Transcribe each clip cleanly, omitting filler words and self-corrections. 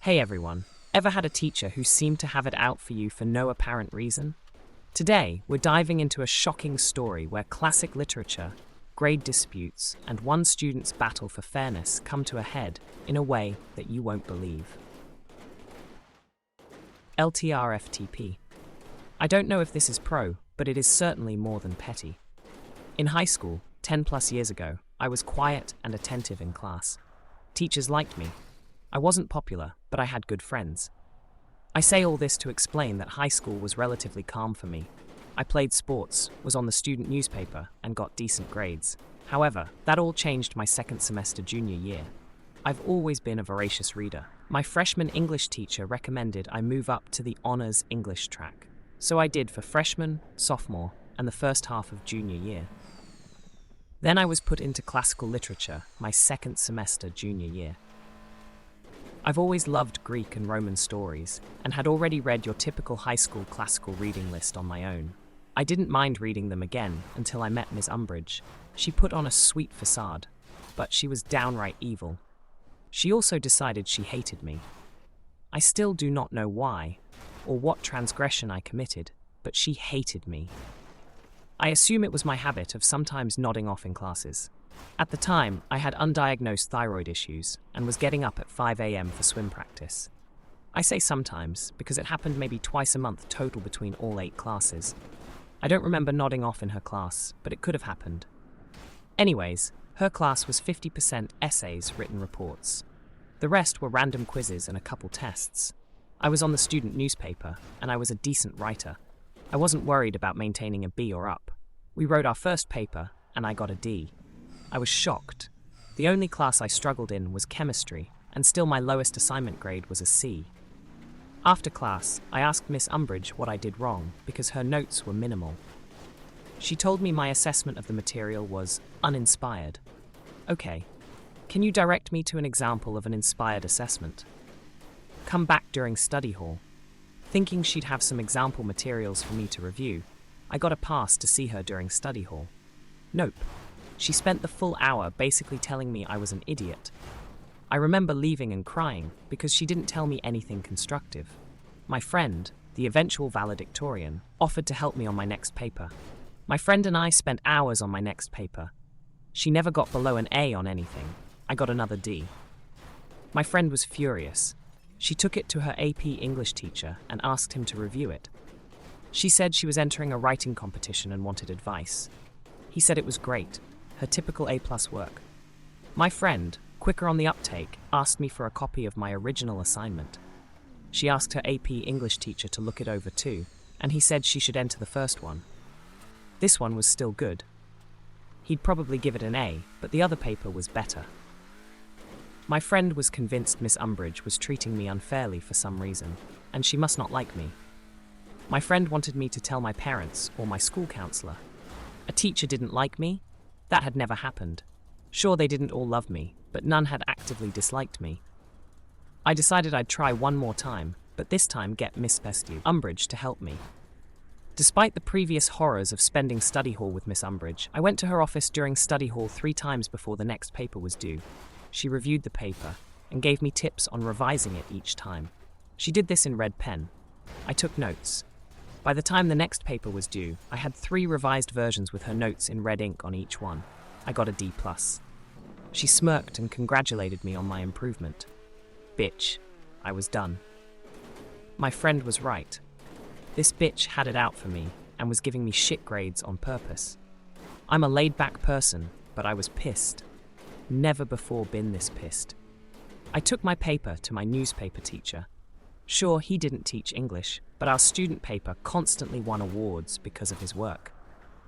Hey everyone, ever had a teacher who seemed to have it out for you for no apparent reason? Today, we're diving into a shocking story where classic literature, grade disputes, and one student's battle for fairness come to a head in a way that you won't believe. LTRFTP. I don't know if this is pro, but it is certainly more than petty. In high school, 10 plus years ago, I was quiet and attentive in class. Teachers liked me. I wasn't popular, but I had good friends. I say all this to explain that high school was relatively calm for me. I played sports, was on the student newspaper, and got decent grades. However, that all changed my second semester junior year. I've always been a voracious reader. My freshman English teacher recommended I move up to the honors English track. So I did for freshman, sophomore, and the first half of junior year. Then I was put into classical literature my second semester junior year. I've always loved Greek and Roman stories, and had already read your typical high school classical reading list on my own. I didn't mind reading them again until I met Miss Umbridge. She put on a sweet facade, but she was downright evil. She also decided she hated me. I still do not know why, or what transgression I committed, but she hated me. I assume it was my habit of sometimes nodding off in classes. At the time, I had undiagnosed thyroid issues and was getting up at 5 a.m. for swim practice. I say sometimes because it happened maybe twice a month total between all 8 classes. I don't remember nodding off in her class, but it could have happened. Anyways, her class was 50% essays, written reports. The rest were random quizzes and a couple tests. I was on the student newspaper, and I was a decent writer. I wasn't worried about maintaining a B or up. We wrote our first paper, and I got a D. I was shocked. The only class I struggled in was chemistry, and still my lowest assignment grade was a C. After class, I asked Miss Umbridge what I did wrong, because her notes were minimal. She told me my assessment of the material was uninspired. Okay, can you direct me to an example of an inspired assessment? Come back during study hall. Thinking she'd have some example materials for me to review, I got a pass to see her during study hall. Nope. She spent the full hour basically telling me I was an idiot. I remember leaving and crying because she didn't tell me anything constructive. My friend, the eventual valedictorian, offered to help me on my next paper. My friend and I spent hours on my next paper. She never got below an A on anything. I got another D. My friend was furious. She took it to her AP English teacher and asked him to review it. She said she was entering a writing competition and wanted advice. He said it was great, her typical A+ work. My friend, quicker on the uptake, asked me for a copy of my original assignment. She asked her AP English teacher to look it over too, and he said she should enter the first one. This one was still good. He'd probably give it an A, but the other paper was better. My friend was convinced Miss Umbridge was treating me unfairly for some reason, and she must not like me. My friend wanted me to tell my parents or my school counselor. A teacher didn't like me? That had never happened. Sure, they didn't all love me, but none had actively disliked me. I decided I'd try one more time, but this time get Miss Umbridge to help me. Despite the previous horrors of spending study hall with Miss Umbridge, I went to her office during study hall 3 times before the next paper was due. She reviewed the paper and gave me tips on revising it each time. She did this in red pen. I took notes. By the time the next paper was due, I had 3 revised versions with her notes in red ink on each one. I got a D+. She smirked and congratulated me on my improvement. Bitch, I was done. My friend was right. This bitch had it out for me and was giving me shit grades on purpose. I'm a laid-back person, but I was pissed. Never before been this pissed. I took my paper to my newspaper teacher. Sure, he didn't teach English, but our student paper constantly won awards because of his work.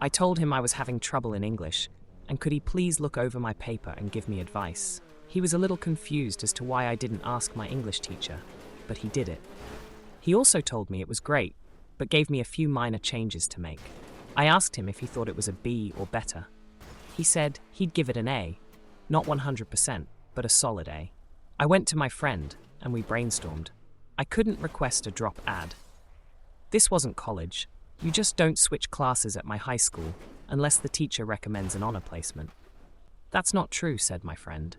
I told him I was having trouble in English, and could he please look over my paper and give me advice. He was a little confused as to why I didn't ask my English teacher, but he did it. He also told me it was great, but gave me a few minor changes to make. I asked him if he thought it was a B or better. He said he'd give it an A, not 100%, but a solid A. I went to my friend, and we brainstormed. I couldn't request a drop ad. This wasn't college. You just don't switch classes at my high school unless the teacher recommends an honor placement. That's not true, said my friend.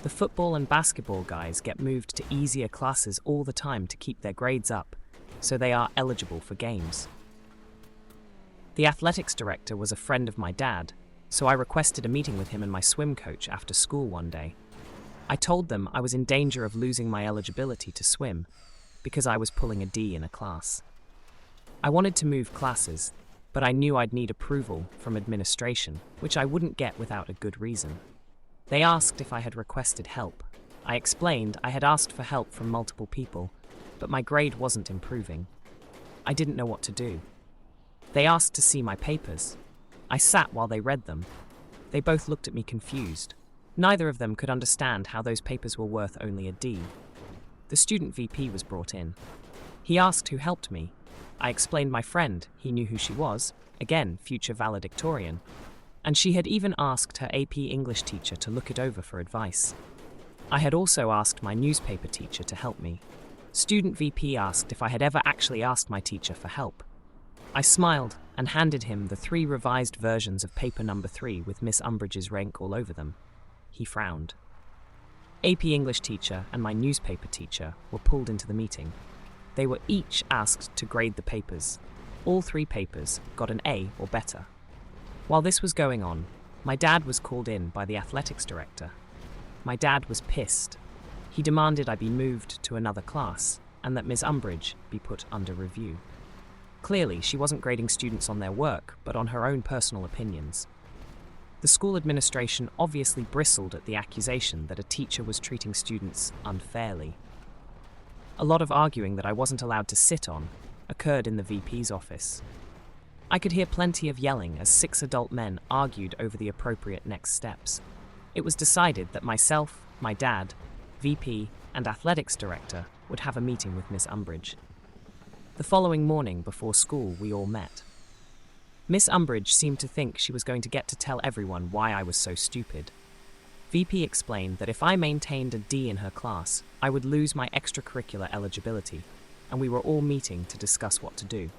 The football and basketball guys get moved to easier classes all the time to keep their grades up, so they are eligible for games. The athletics director was a friend of my dad, so I requested a meeting with him and my swim coach after school one day. I told them I was in danger of losing my eligibility to swim because I was pulling a D in a class. I wanted to move classes, but I knew I'd need approval from administration, which I wouldn't get without a good reason. They asked if I had requested help. I explained I had asked for help from multiple people, but my grade wasn't improving. I didn't know what to do. They asked to see my papers. I sat while they read them. They both looked at me confused. Neither of them could understand how those papers were worth only a D. The student VP was brought in. He asked who helped me. I explained my friend, he knew who she was, again, future valedictorian, and she had even asked her AP English teacher to look it over for advice. I had also asked my newspaper teacher to help me. Student VP asked if I had ever actually asked my teacher for help. I smiled and handed him the 3 revised versions of paper number 3 with Miss Umbridge's rank all over them. He frowned. AP English teacher and my newspaper teacher were pulled into the meeting. They were each asked to grade the papers. All 3 papers got an A or better. While this was going on, my dad was called in by the athletics director. My dad was pissed. He demanded I be moved to another class and that Miss Umbridge be put under review. Clearly, she wasn't grading students on their work, but on her own personal opinions. The school administration obviously bristled at the accusation that a teacher was treating students unfairly. A lot of arguing that I wasn't allowed to sit on occurred in the VP's office. I could hear plenty of yelling as 6 adult men argued over the appropriate next steps. It was decided that myself, my dad, VP, and athletics director would have a meeting with Miss Umbridge. The following morning before school, we all met. Miss Umbridge seemed to think she was going to get to tell everyone why I was so stupid. VP explained that if I maintained a D in her class, I would lose my extracurricular eligibility, and we were all meeting to discuss what to do.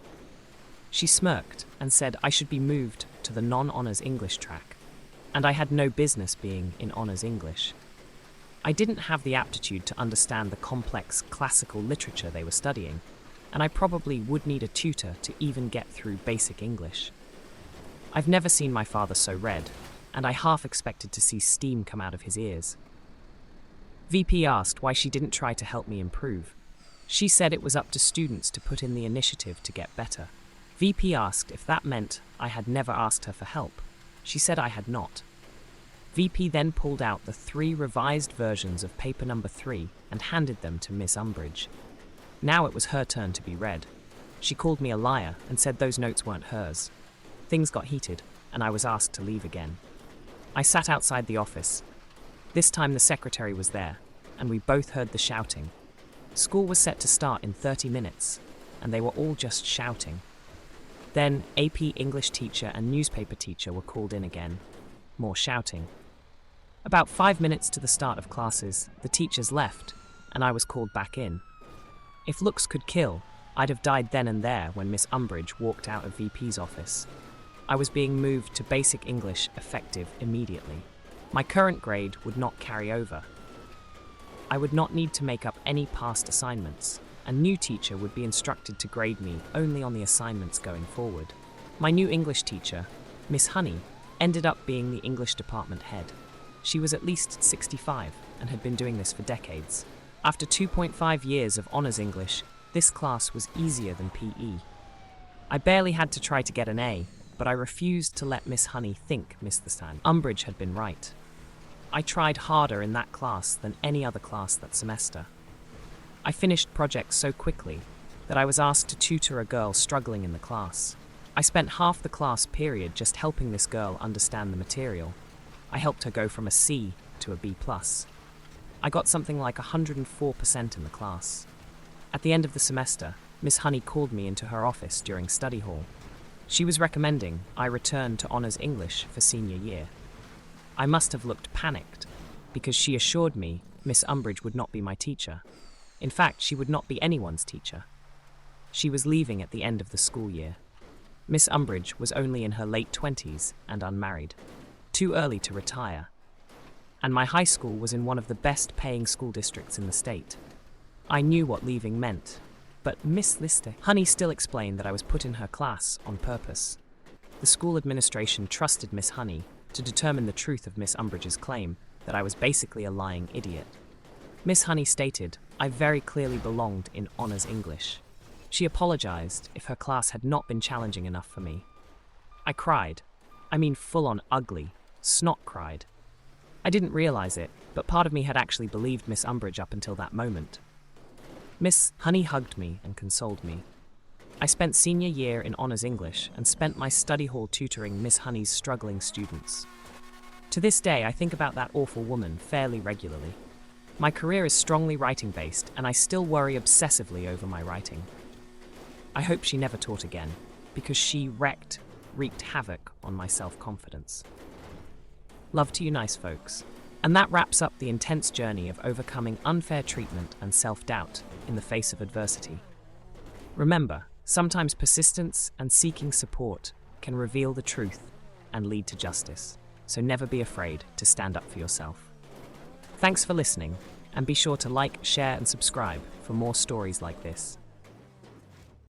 She smirked and said I should be moved to the non-honours English track, and I had no business being in honours English. I didn't have the aptitude to understand the complex classical literature they were studying, and I probably would need a tutor to even get through basic English. I've never seen my father so red, and I half expected to see steam come out of his ears. VP asked why she didn't try to help me improve. She said it was up to students to put in the initiative to get better. VP asked if that meant I had never asked her for help. She said I had not. VP then pulled out the 3 revised versions of paper number 3 and handed them to Miss Umbridge. Now it was her turn to be read. She called me a liar and said those notes weren't hers. Things got heated, and I was asked to leave again. I sat outside the office. This time the secretary was there, and we both heard the shouting. School was set to start in 30 minutes, and they were all just shouting. Then AP English teacher and newspaper teacher were called in again. More shouting. About 5 minutes to the start of classes, the teachers left, and I was called back in. If looks could kill, I'd have died then and there when Miss Umbridge walked out of VP's office. I was being moved to basic English effective immediately. My current grade would not carry over. I would not need to make up any past assignments. A new teacher would be instructed to grade me only on the assignments going forward. My new English teacher, Miss Honey, ended up being the English department head. She was at least 65 and had been doing this for decades. After 2.5 years of honours English, this class was easier than PE. I barely had to try to get an A, but I refused to let Miss Honey think Miss Umbridge had been right. I tried harder in that class than any other class that semester. I finished projects so quickly that I was asked to tutor a girl struggling in the class. I spent half the class period just helping this girl understand the material. I helped her go from a C to a B+. I got something like 104% in the class. At the end of the semester, Miss Honey called me into her office during study hall. She was recommending I return to honours English for senior year. I must have looked panicked, because she assured me Miss Umbridge would not be my teacher. In fact, she would not be anyone's teacher. She was leaving at the end of the school year. Miss Umbridge was only in her late 20s and unmarried, too early to retire. and my high school was in one of the best paying school districts in the state. I knew what leaving meant, but Miss Honey still explained that I was put in her class on purpose. The school administration trusted Miss Honey to determine the truth of Miss Umbridge's claim that I was basically a lying idiot. Miss Honey stated I very clearly belonged in Honours English. She apologized if her class had not been challenging enough for me. I cried. I mean full-on ugly, snot cried. I didn't realize it, but part of me had actually believed Miss Umbridge up until that moment. Miss Honey hugged me and consoled me. I spent senior year in Honours English and spent my study hall tutoring Miss Honey's struggling students. To this day, I think about that awful woman fairly regularly. My career is strongly writing-based, and I still worry obsessively over my writing. I hope she never taught again, because she wreaked havoc on my self-confidence. Love to you nice folks. And that wraps up the intense journey of overcoming unfair treatment and self-doubt in the face of adversity. Remember, sometimes persistence and seeking support can reveal the truth and lead to justice, so never be afraid to stand up for yourself. Thanks for listening, and be sure to like, share, and subscribe for more stories like this.